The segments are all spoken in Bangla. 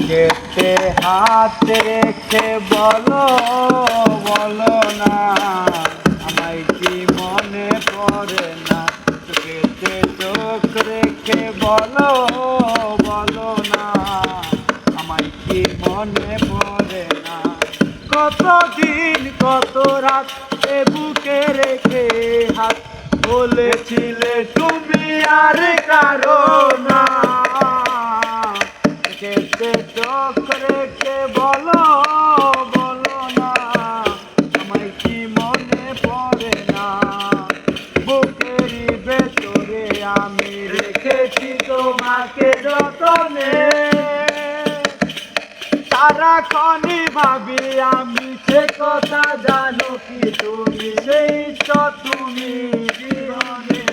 বুকেতে হাত রেখে বলো বলো না, আমায় কি মনে পড়ে না। বুকেতে চোখ রেখে বলো বলো না, আমায় কি মনে পড়ে না। কতদিন কত রাত এ বুকে রেখে হাত বলেছিলে তুমি আর কারো না। বুকেতে চোখ রেখে বলো বলো না, আমায় কি মনে পড়ে না। বুকেরই ভেতরে আমি রেখেছি তোমাকে যতনে, সারাক্ষণই ভাবি আমি সে কথা, জানো কি তুমি সেই তো তুমি জীবনে।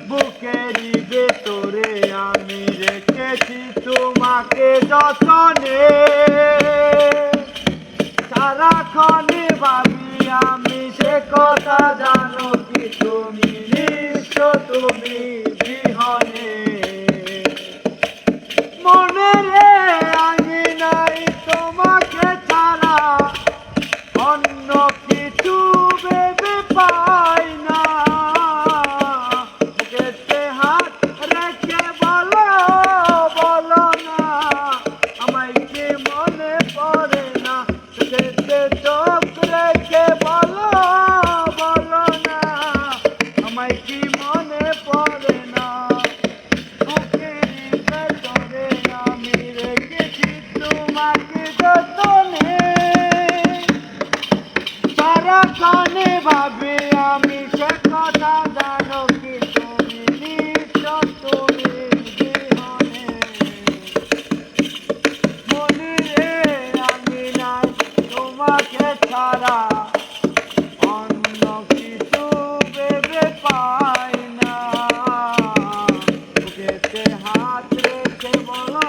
বুকেরই ভেতরে আমি রেখেছি তোমাকে যতনে, সারাক্ষণই ভাবি আমি সে কথা, জানো কি তুমি নিশ্চ তুমি বিহনে। মনে রে আমি নাই তোমাকে ছাড়া, অন্য কিছু ভেবে পাই না। বুকেতে হাত রেখে বলো বলো না, আমায় কি মনে পড়ে না। বুকেতে চোখ রেখে বলো বলো না, আমায় কি মনে পড়ে না। বুকেরই ভেতরে আমি রেখেছি তোমাকে যতনে, সারাক্ষণে ভাবি আমি সে কথা, জানো কি তুমি নিশ্চ তুমি জীবনে। মনে রে আমি নাই তোমাকে ছাড়া, অন্য কিছু ভেবে পাই না। বুকেতে হাত রেখে বলো